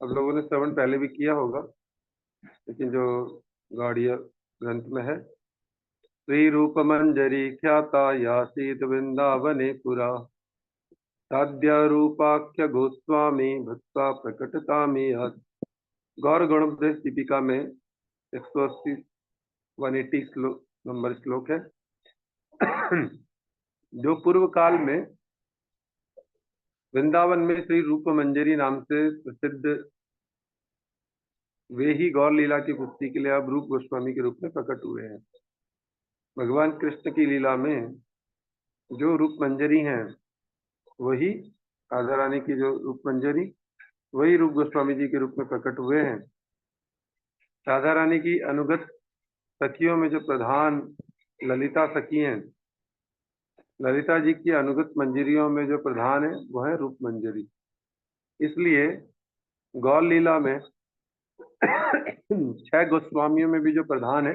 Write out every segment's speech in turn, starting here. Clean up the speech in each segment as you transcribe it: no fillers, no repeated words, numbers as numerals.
अब लोगों ने श्रवण पहले भी किया होगा, लेकिन जो गौड़ीय ग्रंथ में है, श्री रूप मंजरी ख्याता यासीत वृंदावने पुरा, साध्य रूपाख्य गोस्वामी भक्ता प्रकटतामी यत्। गौर गणोपदेश दीपिका में 180 180 नंबर श्लोक है। जो पूर्व काल में वृंदावन में श्री रूप मंजरी नाम से प्रसिद्ध वे ही गौर लीला की पुष्टि के लिए अब रूप गोस्वामी के रूप में प्रकट हुए हैं। भगवान कृष्ण की लीला में जो रूप मंजरी हैं वही राधा रानी की जो रूप मंजरी वही रूप गोस्वामी जी के रूप में प्रकट हुए हैं। राधा रानी की अनुगत सखियों में जो प्रधान ललिता सखी हैं, ललिता जी की अनुगत मंजरियों में जो प्रधान है वो है रूप मंजरी। इसलिए गौर लीला में 6 गोस्वामियों में भी जो प्रधान है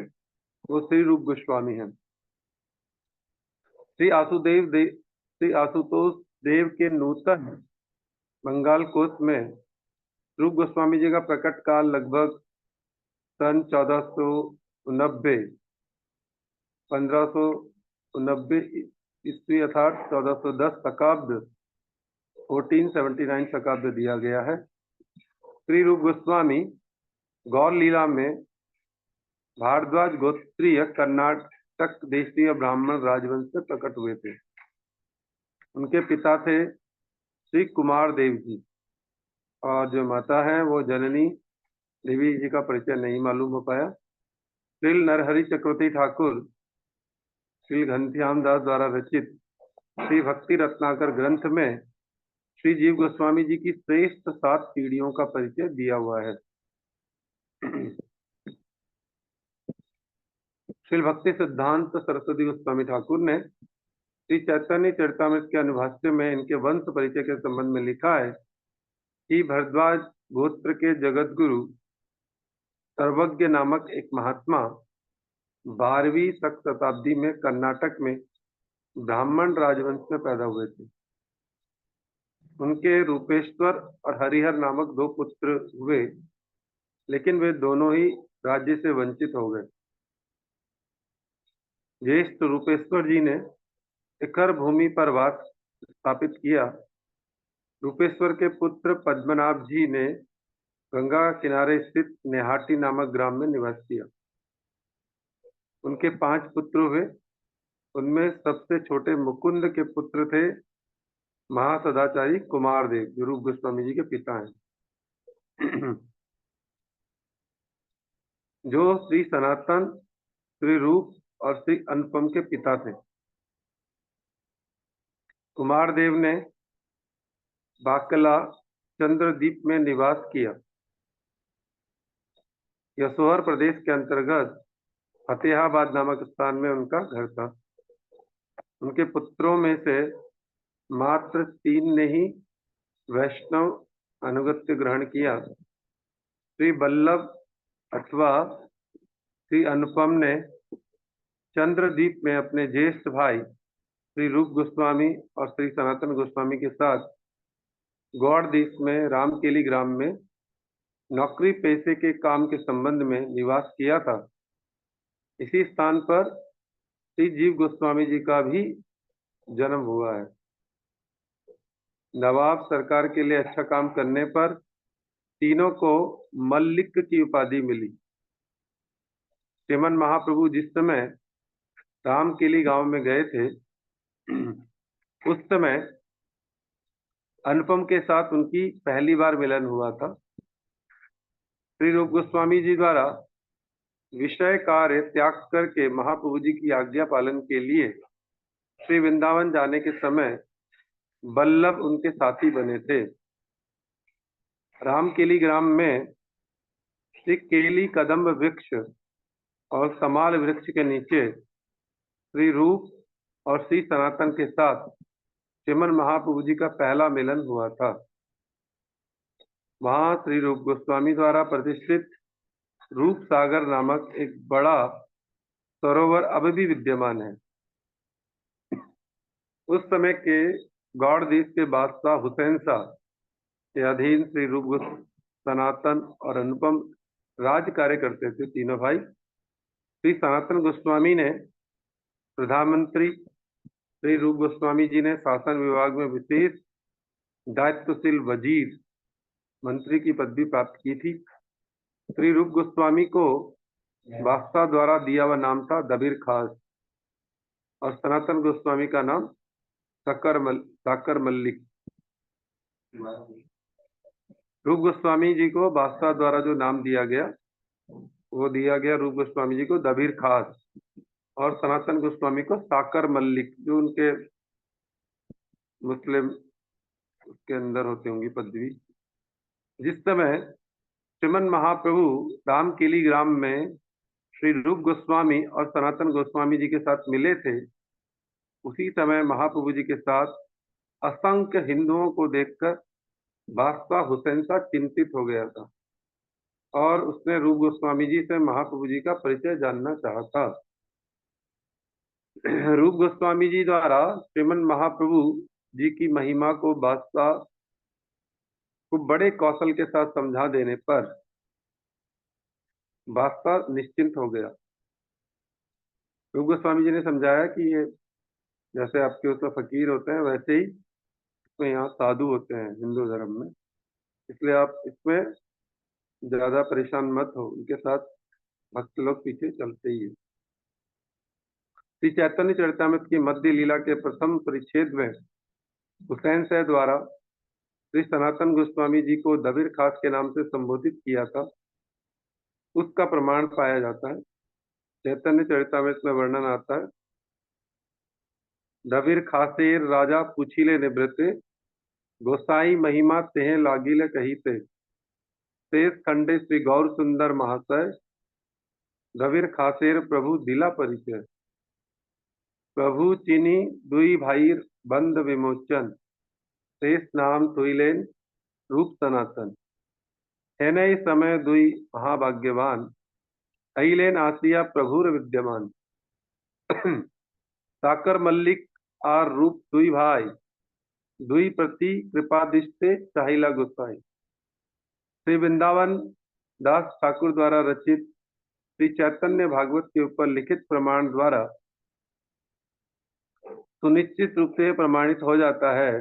वो श्री रूप गोस्वामी हैं। श्री आशुतोष देव के नूतन बंगाल कोश में रूप गोस्वामी जी का प्रकट काल लगभग सन 1490 1590 ईस्वी अर्थात 1410 शकाब्द 1479 शकाब्द दिया गया है। श्री रूप गोस्वामी गौर लीला में भारद्वाज गोत्रीय कर्नाटक देशीय ब्राह्मण राजवंश से प्रकट हुए थे। उनके पिता थे श्री कुमार देव जी और जो माता है वो जननी देवी जी का परिचय नहीं मालूम हो पाया। श्री नरहरि चक्रवर्ती ठाकुर श्री घनश्याम दास द्वारा रचित श्री भक्ति रत्नाकर ग्रंथ में श्री जीव गोस्वामी जी की श्रेष्ठ 7 पीढ़ियों का परिचय दिया हुआ है। श्री भक्ति सिद्धांत सरस्वती गोस्वामी ठाकुर ने श्री चैतन्य चरितामृत के अनुभाष्य में इनके वंश परिचय के संबंध में लिखा है कि भरद्वाज गोत्र के जगत गुरु सर्वज्ञ नामक एक महात्मा 12वीं शताब्दी में कर्नाटक में ब्राह्मण राजवंश में पैदा हुए थे। उनके रूपेश्वर और हरिहर नामक 2 पुत्र हुए, लेकिन वे दोनों ही राज्य से वंचित हो गए। ज्येष्ठ रूपेश्वर जी ने शिखर भूमि पर वास स्थापित किया। रूपेश्वर के पुत्र पद्मनाभ जी ने गंगा किनारे स्थित नेहाटी नामक ग्राम में निवास किया। उनके 5 पुत्र हुए। उनमें सबसे छोटे मुकुंद के पुत्र थे महासदाचारी कुमार देव, जो रूप गोस्वामी जी के पिता हैं, जो श्री सनातन, श्री रूप और श्री अनुपम के पिता थे। कुमार देव ने बाकला चंद्रदीप में निवास किया। यशोहर प्रदेश के अंतर्गत फतेहाबाद नामक स्थान में उनका घर था। उनके पुत्रों में से मात्र 3 ने ही वैष्णव अनुगत्य ग्रहण किया। श्री वल्लभ अथवा श्री अनुपम ने चंद्रदीप में अपने ज्येष्ठ भाई श्री रूप गोस्वामी और श्री सनातन गोस्वामी के साथ गौड़ देश में रामकेली ग्राम में नौकरी पेशे के काम के संबंध में निवास किया था। इसी स्थान पर श्री जीव गोस्वामी जी का भी जन्म हुआ है। नवाब सरकार के लिए अच्छा काम करने पर तीनों को मल्लिक की उपाधि मिली। श्रीमन महाप्रभु जिस समय रामकेली गांव में गए थे उस समय अनुपम के साथ उनकी पहली बार मिलन हुआ था। श्री रूप गोस्वामी जी द्वारा विषय कार्य त्याग करके महाप्रभु जी की आज्ञा पालन के लिए श्री वृंदावन जाने के समय वल्लभ उनके साथी बने थे। रामकेली ग्राम में श्री केली कदम्ब वृक्ष और कमाल वृक्ष के नीचे श्री रूप और श्री सनातन के साथ श्रीमन महाप्रभु जी का पहला मिलन हुआ था। वहां श्री रूप गोस्वामी द्वारा प्रतिष्ठित रूप सागर नामक एक बड़ा सरोवर अब भी विद्यमान है। उस समय के गौड़ देश के बादशाह हुसैन शाह के अधीन श्री रूप सनातन और अनुपम राज कार्य करते थे, तीनों भाई। श्री सनातन गोस्वामी ने प्रधानमंत्री, श्री रूप गोस्वामी जी ने शासन विभाग में विशेष दायित्वशील वजीर मंत्री की पदवी प्राप्त की थी। श्री रूप गोस्वामी को बादशाह द्वारा दिया हुआ नाम था दबीर खास, और सनातन गोस्वामी का नाम साकर मल्लिक। रूप गोस्वामी जी को बादशाह द्वारा जो नाम दिया गया, वो दिया गया रूप गोस्वामी जी को दबीर खास, और सनातन गोस्वामी को साकर मल्लिक, जो उनके मुस्लिम उसके अंदर होती होंगी पदवी। जिस समय श्रीमन महाप्रभु रामकेली ग्राम में श्री रूप गोस्वामी और सनातन गोस्वामी जी के साथ मिले थे, उसी समय महाप्रभु जी के साथ असंख्य हिंदुओं को देखकर बादशाह हुसैन शाह चिंतित हो गया था, और उसने रूप गोस्वामी जी से महाप्रभु जी का परिचय जानना चाहा था। रूप गोस्वामी जी द्वारा श्रीमन महाप्रभु जी की महिमा को बादशाह को बड़े कौशल के साथ समझा देने पर बादशाह निश्चिंत हो गया। रूप गोस्वामी जी ने समझाया कि ये जैसे आपके उसमें फकीर होते हैं, वैसे ही इसमें यहाँ साधु होते हैं हिंदू धर्म में, इसलिए आप इसमें ज्यादा परेशान मत हो, उनके साथ भक्त लोग पीछे चलते ही है। श्री चैतन्य चरितमृत की मध्य लीला के प्रथम परिच्छेद में हुसैन शाह द्वारा श्री सनातन गोस्वामी जी को दबीर खास के नाम से संबोधित किया था, उसका प्रमाण पाया जाता है। चैतन्य चरितमृत में वर्णन आता है, दबीर खासेर राजा पूछिले निवृत्ते, गोसाई महिमा तेह लागिले कहीते, शेष खंडे श्री गौर सुंदर महाशय, दबीर खासेर प्रभु दिला परिचय, प्रभु चिनी दुई भाई बंद विमोचन, शेष नाम तुइलेन रूप सनातन, है नई समय दुई महाभाग्यवान, अइलेन आसिया प्रभुर विद्यमान। साकर मल्लिक आर रूप दुई भाई, दुई प्रति कृपादिष्टे चाहिला गोसाई। श्री वृंदावन दास ठाकुर द्वारा रचित श्री चैतन्य भागवत के ऊपर लिखित प्रमाण द्वारा सुनिश्चित रूप से प्रमाणित हो जाता है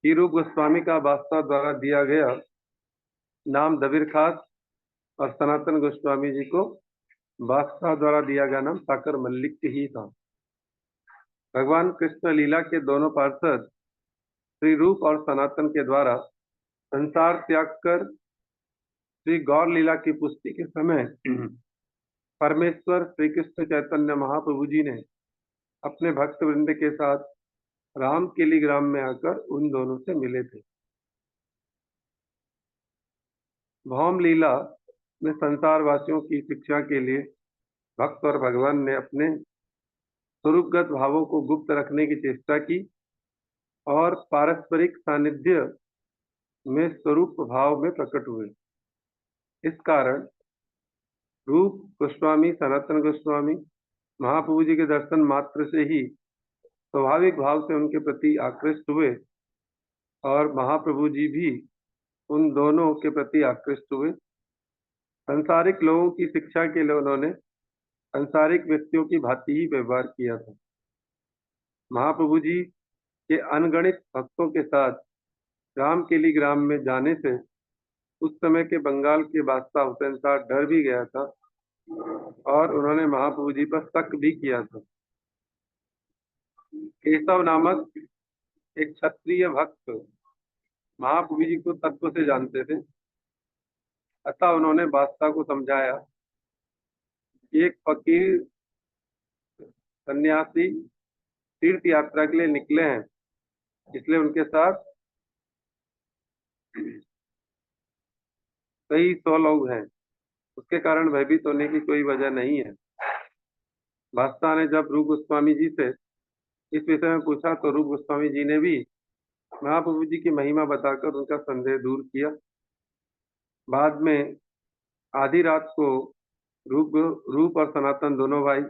कि रूप गोस्वामी का बादशाह द्वारा दिया गया नाम दबीर खास, और सनातन गोस्वामी जी को बादशाह द्वारा दिया गया नाम साकर मल्लिक ही था। भगवान कृष्ण लीला के दोनों पार्षद श्री रूप और सनातन के द्वारा संसार त्याग कर श्री गौर लीला की पुष्टि के समय परमेश्वर श्री कृष्ण चैतन्य महाप्रभु जी ने अपने भक्त वृंद के साथ रामकेली ग्राम में आकर उन दोनों से मिले थे। भौम लीला में संसार वासियों की शिक्षा के लिए भक्त और भगवान ने अपने स्वरूपगत भावों को गुप्त रखने की चेष्टा की, और पारस्परिक सानिध्य में स्वरूप भाव में प्रकट हुए। इस कारण रूप गोस्वामी सनातन गोस्वामी महाप्रभु जी के दर्शन मात्र से ही स्वाभाविक भाव से उनके प्रति आकृष्ट हुए, और महाप्रभु जी भी उन दोनों के प्रति आकृष्ट हुए। संसारिक लोगों की शिक्षा के लिए उन्होंने सांसारिक व्यक्तियों की भांति ही व्यवहार किया था। महाप्रभु जी के अनगणित भक्तों के साथ रामकेली ग्राम में जाने से उस समय के बंगाल के बादशाह हुसैन शाह डर भी गया था, और उन्होंने महाप्रभु जी पर शक भी किया था। केशव नामक एक क्षत्रिय भक्त महाप्रभु जी को तत्व से जानते थे, अतः उन्होंने बादशाह को समझाया कि एक फकीर सन्यासी तीर्थ यात्रा के लिए निकले हैं, इसलिए उनके साथ कई 100 लोग हैं, उसके कारण भयभीत होने की कोई वजह नहीं है। बादशाह ने जब रूप गोस्वामी जी से इस विषय में पूछा तो रूप गोस्वामी जी ने भी महाप्रभु जी की महिमा बताकर उनका संदेह दूर किया। बाद में आधी रात को रूप और सनातन दोनों भाई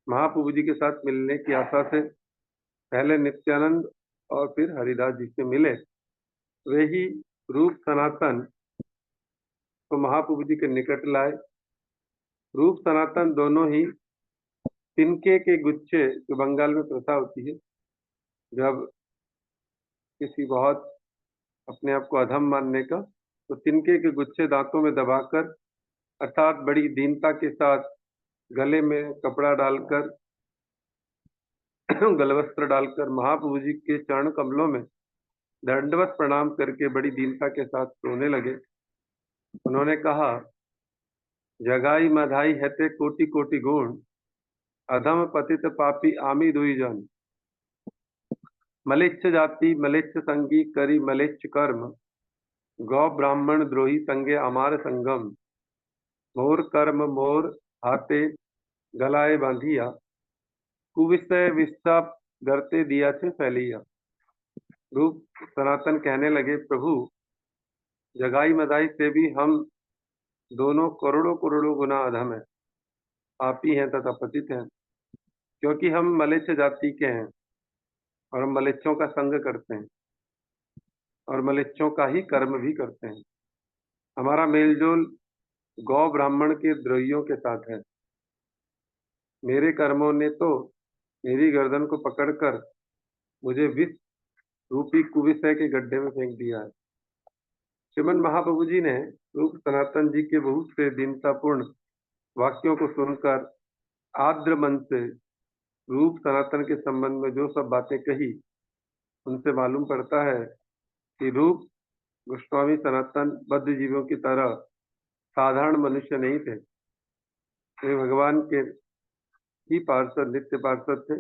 महाप्रभु जी के साथ मिलने की आशा से पहले नित्यानंद और फिर हरिदास जी से मिले। वे ही रूप सनातन तो महाप्रभु जी के निकट लाए। रूप सनातन दोनों ही तिनके के गुच्छे, जो बंगाल में प्रथा होती है, जब किसी बहुत अपने आप को अधम मानने का, तो तिनके के गुच्छे दांतों में दबाकर, अर्थात बड़ी दीनता के साथ गले में कपड़ा डालकर गलवस्त्र डालकर महाप्रभु जी के चरण कमलों में दंडवत प्रणाम करके बड़ी दीनता के साथ रोने लगे। उन्होंने कहा, जगाई मधाई हेते कोटि कोटि गुण, अधम पतित पापी आमी दुई जन। मलेच्छ जाति मलेच्छ संगी करी मलेच्छ कर्म, गौ ब्राह्मण द्रोही संगे अमार संगम। मोर कर्म मोर हाथे गलाए बांधिया, कुविषय विस्ताप गर्ते दिया छे फैलिया। रूप सनातन कहने लगे, प्रभु जगाई मदाई से भी हम दोनों करोड़ों करोड़ों गुना अधम है, पापी हैं तथा पतित हैं, क्योंकि हम मलेच्छ जाति के हैं और हम मलेच्छों का संग करते हैं और मलेच्छों का ही कर्म भी करते हैं। हमारा मेलजोल गौ ब्राह्मण के द्रोहियों के साथ है। मेरे कर्मों ने तो मेरी गर्दन को पकड़कर मुझे विष रूपी कुविषय के गड्ढे में फेंक दिया है। श्रीमन महाप्रभु जी ने रूप सनातन जी के बहुत से दीनतापूर्ण वाक्यों को सुनकर आर्द्र मन से रूप सनातन के संबंध में जो सब बातें कही, उनसे मालूम पड़ता है कि रूप गोस्वामी सनातन बद्ध जीवों की तरह साधारण मनुष्य नहीं थे। वे भगवान के ही पार्षद, नित्य पार्षद थे।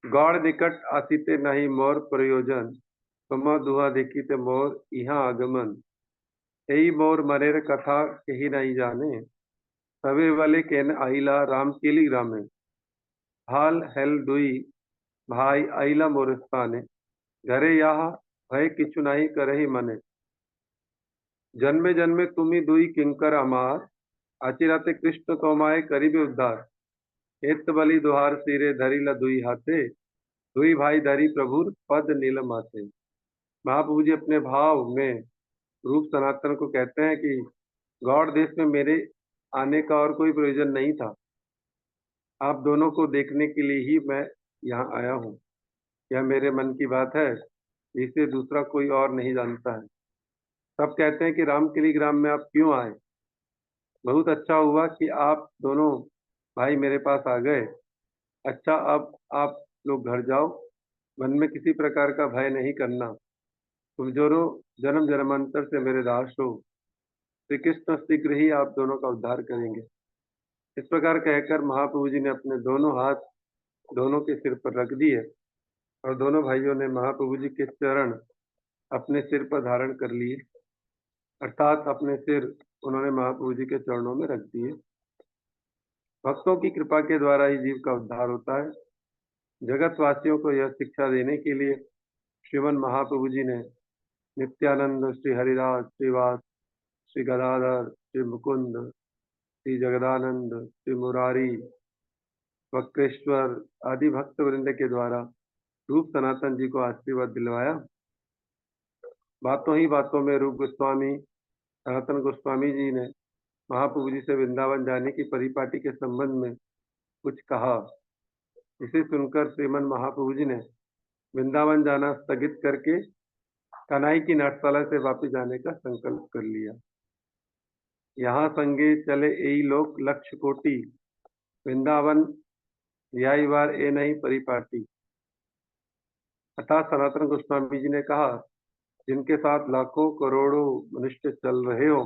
गौड़ निकट आसीते नहीं मोर प्रयोजन, तुम दुहा देखीते मोर यहाँ आगमन। यही मोर मरेर कथा कही नहीं जाने, सवे वाले केन आइला राम केली ग्रामे। हाल हेल दुई भाई आइला मोरस्ताने, घरे यहाँ भय किछु नहीं करही मने। जन्मे जन्मे तुम्ही दुई किंकर अमार, आचिराते कृष्ण तोमाए करीबे उद्धार। हेत बलि दुहार सिरे धरिला दुई हाथे, दुई भाई धरी प्रभुर पद नील माथे। महाप्रभु जी अपने भाव में रूप सनातन को कहते हैं कि गौड़ देश में मेरे आने का और कोई प्रयोजन नहीं था। आप दोनों को देखने के लिए ही मैं यहाँ आया हूँ। यह मेरे मन की बात है, इसे दूसरा कोई और नहीं जानता है। सब कहते हैं कि रामकिली ग्राम में आप क्यों आए? बहुत अच्छा हुआ कि आप दोनों भाई मेरे पास आ गए। अच्छा, अब आप लोग घर जाओ, मन में किसी प्रकार का भय नहीं करना। तुम दोनों जन्म जन्मांतर से मेरे दास हो। श्री कृष्ण शीघ्र ही आप दोनों का उद्धार करेंगे। इस प्रकार कहकर महाप्रभु जी ने अपने दोनों हाथ दोनों के सिर पर रख दिए और दोनों भाइयों ने महाप्रभु जी के चरण अपने सिर पर धारण कर लिए, अर्थात अपने सिर उन्होंने महाप्रभु जी के चरणों में रख दिए। भक्तों की कृपा के द्वारा ही जीव का उद्धार होता है। जगतवासियों को यह शिक्षा देने के लिए श्रीमन महाप्रभु जी ने नित्यानंद, श्री हरिदास, श्रीवास, श्री गदाधर, श्री मुकुंद, श्री जगदानंद, श्री मुरारी, वक्रेश्वर आदि भक्त वृंद के द्वारा रूप सनातन जी को आशीर्वाद दिलवाया। बातों ही बातों में रूप गोस्वामी सनातन गोस्वामी जी ने महाप्रभु जी से वृंदावन जाने की परिपाटी के संबंध में कुछ कहा। इसे सुनकर श्रीमन महाप्रभु जी ने वृंदावन जाना स्थगित करके कनाई की नाट्यशाला से वापस जाने का संकल्प कर लिया। यहाँ संगे चले यही लोक लक्ष्य कोटि, वृंदावन यही बार ए नहीं परिपाटी। अर्थात सनातन गोस्वामी जी ने कहा, जिनके साथ लाखों करोड़ों मनुष्य चल रहे हो,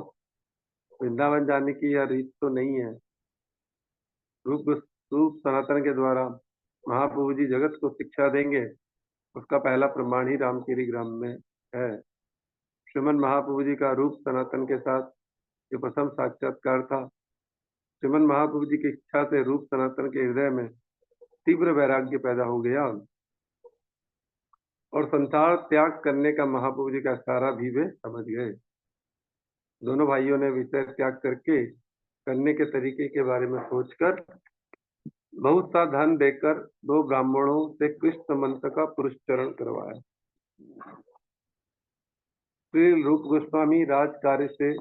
वृंदावन जाने की यह रीत तो नहीं है। रूप रूप सनातन के द्वारा महाप्रभु जी जगत को शिक्षा देंगे, उसका पहला प्रमाण ही रामगिरी ग्राम में है। श्रीमन महाप्रभु जी का रूप सनातन के साथ ये प्रथम साक्षात्कार था। श्रीमन महाप्रभु जी की इच्छा से रूप सनातन के हृदय में तीव्र वैराग्य पैदा हो गया और संसार त्याग करने का महाप्रभु जी का सारा भी वे समझ गए। दोनों भाइयों ने विषय त्याग करके करने के तरीके के बारे में सोचकर बहुत सा धन देकर दो ब्राह्मणों से कृष्ण मंत्र का पुरस्चरण करवाया। श्री रूप गोस्वामी राज कार्य से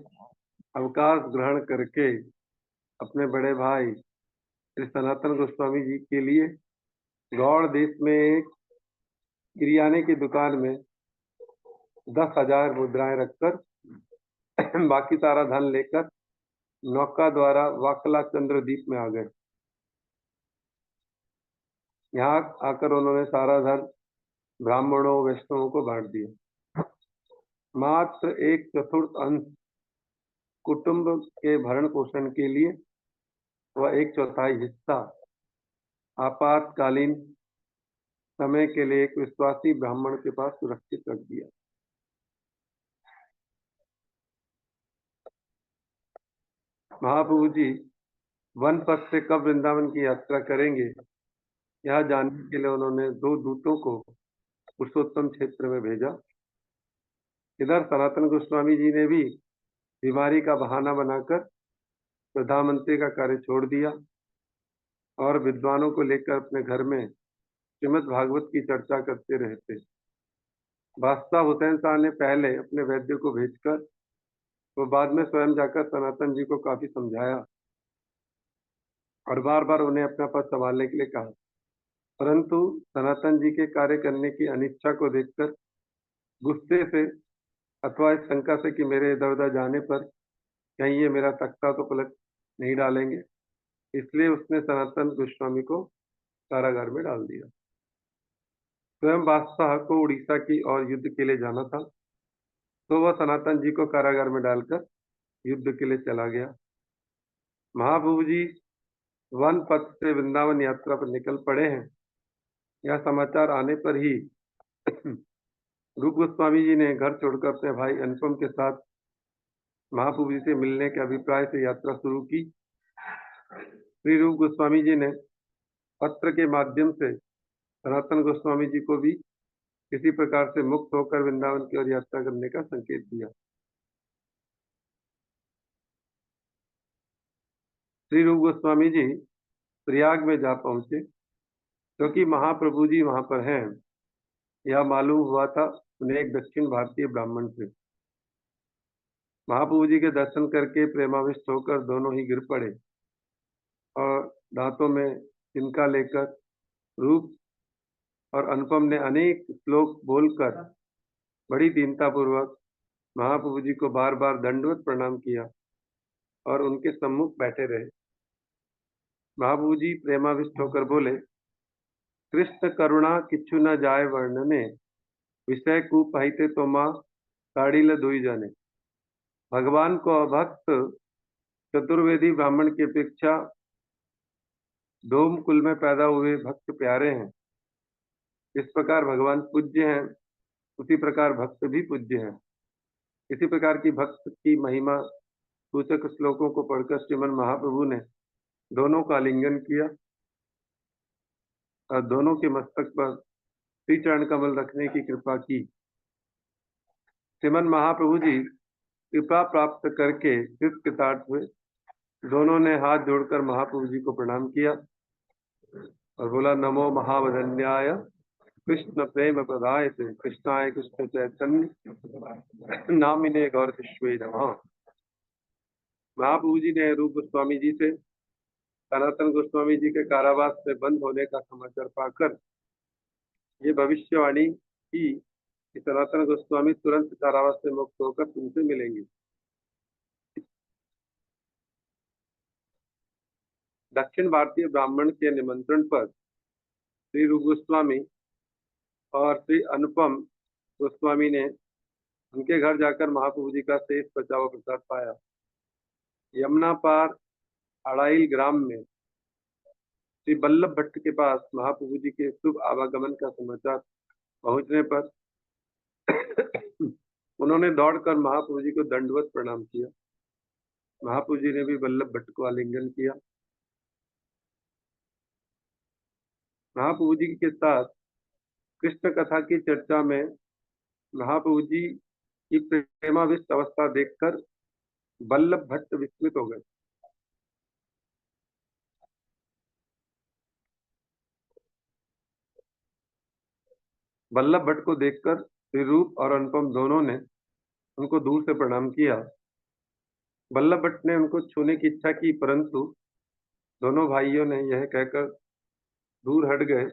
अवकाश ग्रहण करके अपने बड़े भाई श्री सनातन गोस्वामी जी के लिए गौड़ देश में एक किरियाने की दुकान में 10,000 मुद्राएं रखकर बाकी सारा धन लेकर नौका द्वारा वाकला चंद्रदीप में आ गए। यहाँ आकर उन्होंने सारा धन ब्राह्मणों वैष्णवों को बांट दिया। मात्र एक चतुर्थ अंश कुटुंब के भरण पोषण के लिए वह एक चौथाई हिस्सा आपातकालीन समय के लिए एक विश्वासी ब्राह्मण के पास सुरक्षित रख दिया। महाप्रभु जी वन पथ से कब वृंदावन की यात्रा करेंगे, यह जानने के लिए उन्होंने 2 दूतों को पुरुषोत्तम क्षेत्र में भेजा। इधर सनातन गोस्वामी जी ने भी बीमारी का बहाना बनाकर प्रधानमंत्री का कार्य छोड़ दिया और विद्वानों को लेकर अपने घर में श्रीमद् भागवत की चर्चा करते रहते। बादशाह हुसैन शाह ने पहले अपने वैद्य को भेजकर वो बाद में स्वयं जाकर सनातन जी को काफी समझाया और बार बार उन्हें अपना पद संभालने के लिए कहा, परंतु सनातन जी के कार्य करने की अनिच्छा को देखकर गुस्से से अथवा इस शंका से कि मेरे इधर उधर जाने पर कहीं ये मेरा तख्ता तो पलट नहीं डालेंगे, इसलिए उसने सनातन गोस्वामी को कारागार में डाल दिया। स्वयं बादशाह को उड़ीसा की ओर युद्ध के लिए जाना था, तो वह सनातन जी को कारागार में डालकर युद्ध के लिए चला गया। महाप्रभु जी वन पथ से वृंदावन यात्रा पर निकल पड़े हैं। यह समाचार आने पर ही रूप गोस्वामी जी ने घर छोड़कर अपने भाई अनुपम के साथ महाप्रभु जी से मिलने के अभिप्राय से यात्रा शुरू की। श्री रूप गोस्वामी जी ने पत्र के माध्यम से सनातन गोस्वामी जी को भी किसी प्रकार से मुक्त होकर वृंदावन की ओर यात्रा करने का संकेत दिया। श्री रूप गोस्वामी जी प्रयाग में जा पहुंचे, क्योंकि महाप्रभु जी वहां पर हैं यह मालूम हुआ था उन्हें एक दक्षिण भारतीय ब्राह्मण से। महाप्रभु जी के दर्शन करके प्रेमाविष्ट होकर दोनों ही गिर पड़े और दांतों में तिनका लेकर रूप और अनुपम ने अनेक श्लोक बोलकर बड़ी दीनतापूर्वक महाप्रभु जी को बार बार दंडवत प्रणाम किया और उनके सम्मुख बैठे रहे। महाप्रभु जी प्रेमाविष्ट होकर बोले, कृष्ण करुणा किच्छु न जाय वर्णने, विषय कुपहिते तो माँ काढ़िल दुई जाने। भगवान को अभक्त चतुर्वेदी ब्राह्मण की अपेक्षा डोम कुल में पैदा हुए भक्त प्यारे हैं। इस प्रकार भगवान पूज्य हैं, उसी प्रकार भक्त भी पूज्य हैं। इसी प्रकार की भक्त की महिमा सूचक श्लोकों को पढ़कर श्रीमन महाप्रभु ने दोनों का आलिंगन किया और दोनों के मस्तक पर श्री चरण कमल रखने की कृपा की। श्रीमन महाप्रभु जी कृपा प्राप्त करके कृतार्थ हुए। दोनों ने हाथ जोड़कर महाप्रभु जी को प्रणाम किया और बोला, नमो महावदन्याय कृष्ण प्रेम प्रदाय से कृष्णाय कृष्ण चैतन्य नामिने गौरतिष्वे नमः। महाप्रभु जी ने रूप गोस्वामी जी से सनातन गोस्वामी जी के कारावास में बंद होने का समाचार पाकर ये भविष्यवाणी की कि सनातन गोस्वामी तुरंत कारावास से मुक्त होकर तुमसे मिलेंगे। दक्षिण भारतीय ब्राह्मण के निमंत्रण पर श्री रूप गोस्वामी और श्री अनुपम गोस्वामी ने उनके घर जाकर महाप्रभु जी का शेष बचा हुआ प्रसाद पाया। यमुना पार अड़ाइल ग्राम में श्री बल्लभ भट्ट के पास महाप्रभु जी के शुभ आवागमन का समाचार पहुंचने पर उन्होंने दौड़कर महाप्रभु जी को दंडवत प्रणाम किया। महाप्रभु जी ने भी बल्लभ भट्ट को आलिंगन किया। महाप्रभु जी के साथ कृष्ण कथा की चर्चा में महाप्रभु जी की प्रेमाविष्ट अवस्था देखकर बल्लभ भट्ट विस्मित हो गए। बल्लभ भट्ट को देखकर श्री रूप और अनुपम दोनों ने उनको दूर से प्रणाम किया। बल्लभ भट्ट ने उनको छूने की इच्छा की, परंतु दोनों भाइयों ने यह कहकर दूर हट गए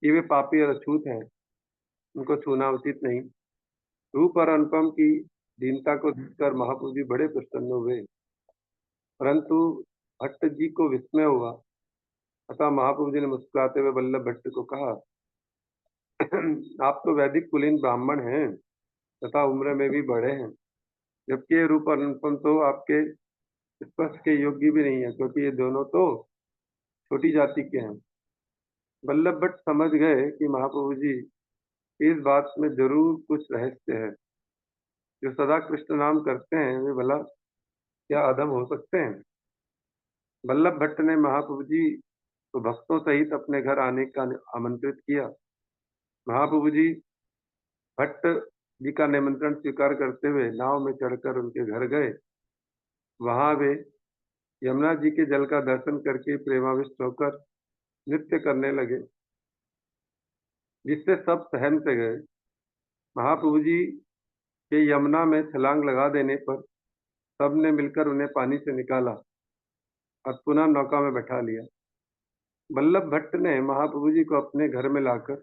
कि वे पापी और अछूत हैं, उनको छूना उचित नहीं। रूप और अनुपम की दीनता को देखकर महाप्रभु जी बड़े प्रसन्न हुए, परंतु भट्ट जी को विस्मय हुआ। अतः महाप्रभु जी ने मुस्कुराते हुए बल्लभ भट्ट को कहा, आप तो वैदिक कुलीन ब्राह्मण हैं तथा उम्र में भी बड़े हैं, जबकि ये रूप और अनुपम तो आपके स्पर्श के योग्य भी नहीं है, क्योंकि ये दोनों तो छोटी जाति के हैं। बल्लभ भट्ट समझ गए कि महाप्रभु जी इस बात में जरूर कुछ रहस्य है। जो सदा कृष्ण नाम करते हैं वे भला क्या अधम हो सकते हैं। बल्लभ भट्ट ने महाप्रभु जी को भक्तों सहित अपने घर आने का आमंत्रित किया। महाप्रभु जी भट्ट जी का निमंत्रण स्वीकार करते हुए नाव में चढ़कर उनके घर गए। वहां वे यमुना जी के जल का दर्शन करके प्रेमाविष्ट होकर नृत्य करने लगे, जिससे सब सहम से गए। महाप्रभु जी के यमुना में छलांग लगा देने पर सबने मिलकर उन्हें पानी से निकाला और पुनः नौका में बैठा लिया। बल्लभ भट्ट ने महाप्रभु जी को अपने घर में लाकर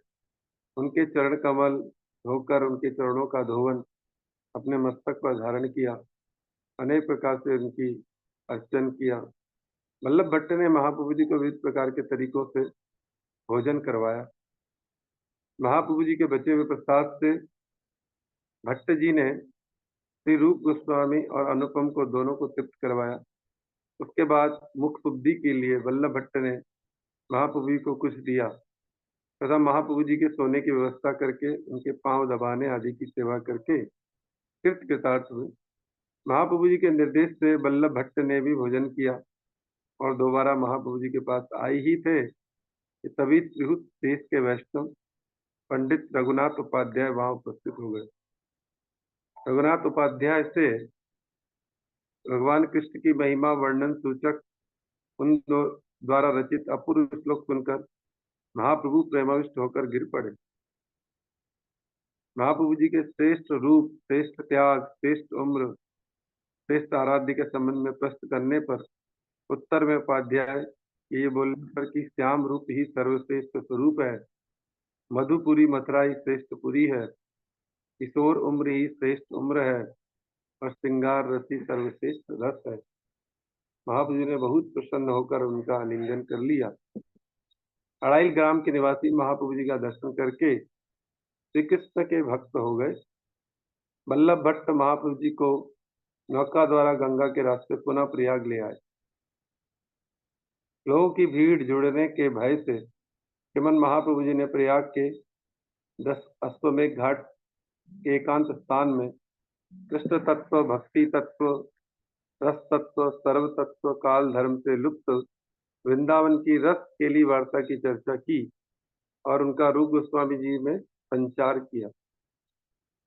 उनके चरण कमल धोकर उनके चरणों का धोवन अपने मस्तक पर धारण किया, अनेक प्रकार से उनकी अर्चन किया। बल्लभ भट्ट ने महाप्रभु जी को विविध प्रकार के तरीकों से भोजन करवाया। महाप्रभु जी के बचे हुए प्रसाद से भट्ट जी ने श्री रूप गोस्वामी और अनुपम को दोनों को तृप्त करवाया। उसके बाद मुख शुद्धि के लिए वल्लभ भट्ट ने महाप्रभु जी को कुछ दिया तथा महाप्रभु जी के सोने की व्यवस्था करके उनके पांव दबाने आदि की सेवा करके कृत कृतार्थ हुए। महाप्रभु जी के निर्देश से वल्लभ भट्ट ने भी भोजन किया और दोबारा महाप्रभु जी के पास आए ही थे कि तभी त्रिहुत देश के वैष्णव पंडित रघुनाथ उपाध्याय वहां उपस्थित हो गए। रघुनाथ उपाध्याय से भगवान कृष्ण की महिमा वर्णन सूचक उन द्वारा रचित अपूर्व श्लोक सुनकर महाप्रभु प्रेमाविष्ट होकर गिर पड़े। महाप्रभु जी के श्रेष्ठ रूप, श्रेष्ठ त्याग, श्रेष्ठ उम्र, श्रेष्ठ आराध्य के संबंध में प्रश्न करने पर उत्तर में उपाध्याय ये बोलने पर कि श्याम रूप ही सर्वश्रेष्ठ स्वरूप है, मधुपुरी मथुरा ही श्रेष्ठ पुरी है, किशोर उम्र ही श्रेष्ठ उम्र है और श्रृंगार रस ही सर्वश्रेष्ठ रस है। महाप्रभु जी ने बहुत प्रसन्न होकर उनका आलिंगन कर लिया। अड़ाइल ग्राम के निवासी महाप्रभु जी का दर्शन करके श्री कृष्ण के भक्त हो गए। बल्लभ भट्ट महाप्रभु जी को नौका द्वारा गंगा के रास्ते पुनः प्रयाग ले आए। लोगों की भीड़ जुड़ने के भय से श्रीमन महाप्रभु जी ने प्रयाग के 10 अश्वमेघ घाट के एकांत स्थान में कृष्ण तत्व, भक्ति तत्व, रस तत्व, सर्व तत्व, काल धर्म से लुप्त वृंदावन की रस केली वार्ता की चर्चा की और उनका रूप गोस्वामी जी में संचार किया।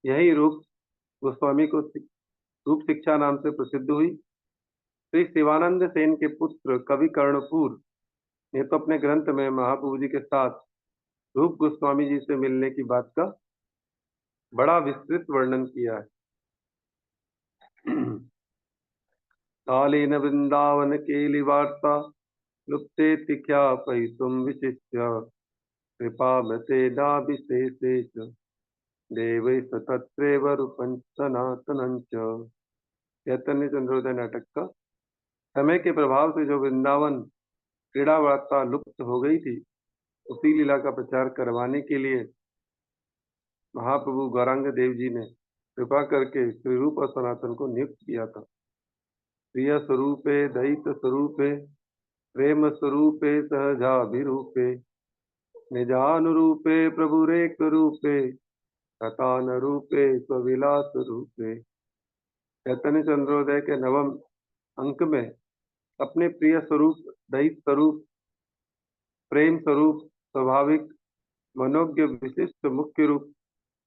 यही रूप गोस्वामी को रूप शिक्षा नाम से प्रसिद्ध हुई। श्री शिवानंद सेन के पुत्र कवि कर्णपुर ने तो अपने ग्रंथ में महाप्रभु जी के साथ रूप गोस्वामी जी से मिलने की बात का बड़ा विस्तृत वर्णन किया है। कालीन वृंदावन केली वार्ता लुप्ते तिख्या तुम विशिष्य कृपा मते विशेषेश देवै तत्रैव रूपं सनातनं च। चैतन्य चंद्रोदय नाटक का समय के प्रभाव से जो वृंदावन क्रीड़ा वार्ता लुप्त हो गई थी, उसी लीला का प्रचार करवाने के लिए महाप्रभु गौरांग देव जी ने कृपा करके श्री रूप और सनातन को नियुक्त किया था। प्रिय स्वरूपे दैत स्वरूपे प्रेम स्वरूपे सहजाभिरूपे निजानुरूपे प्रभुरेक रूपे कथान रूपे स्वविलास रूपे। चैतन्य चंद्रोदय के नवम अंक में अपने प्रिय स्वरूप, दैत स्वरूप, प्रेम स्वरूप, स्वाभाविक, मनोज्ञ, विशिष्ट, मुख्य रूप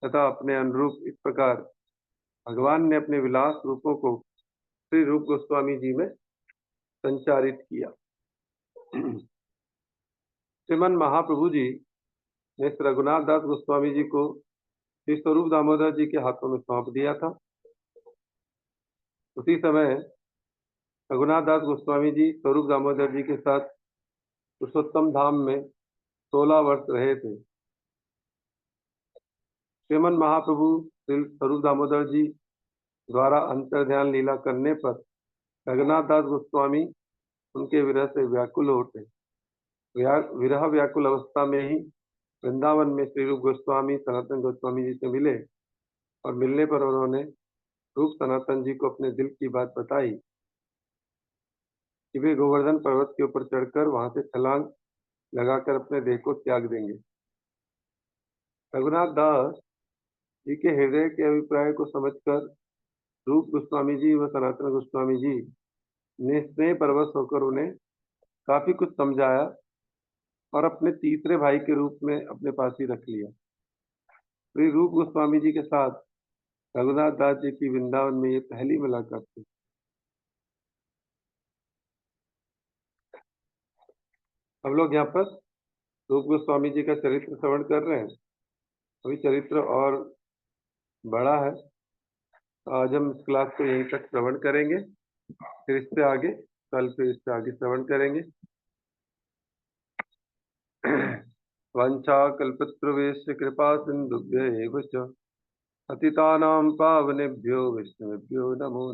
तथा अपने अनुरूप, इस प्रकार भगवान ने अपने विलास रूपों को श्री रूप गोस्वामी जी में संचारित किया। श्रीमन महाप्रभु जी ने रघुनाथ दास गोस्वामी जी को श्री स्वरूप दामोदर जी के हाथों में सौंप दिया था। उसी समय रघुनाथ दास गोस्वामी जी स्वरूप दामोदर जी के साथ पुरुषोत्तम धाम में 16 वर्ष रहे थे। श्रीमन महाप्रभु श्री स्वरूप दामोदर जी द्वारा अंतर्ध्यान लीला करने पर रघुनाथ दास गोस्वामी उनके विरह से व्याकुल हो उठे। विरह व्याकुल अवस्था में ही वृंदावन में श्री रूप गोस्वामी सनातन गोस्वामी जी से मिले और मिलने पर उन्होंने रूप सनातन जी को अपने दिल की बात बताई कि वे गोवर्धन पर्वत के ऊपर चढ़कर वहां से छलांग लगाकर अपने देह को त्याग देंगे। रघुनाथ दास जी के हृदय के अभिप्राय को समझकर रूप गोस्वामी जी व सनातन गोस्वामी जी ने स्नेह परवश होकर उन्हें काफी कुछ समझाया और अपने तीसरे भाई के रूप में अपने पास ही रख लिया। श्री रूप गोस्वामी जी के साथ रघुनाथ दास जी की वृंदावन में ये पहली मुलाकात थी। हम लोग यहाँ पर रूप गोस्वामी जी का चरित्र श्रवण कर रहे हैं। अभी चरित्र और बड़ा है, तो आज हम इस क्लास को यहीं तक श्रवण करेंगे, फिर इससे आगे कल फिर इससे आगे श्रवण करेंगे। वंशाकल्पतरुभ्यश्च कृपा सिन्धुभ्य एव च पतितानां पावनेभ्यो वैष्णवेभ्यो नमो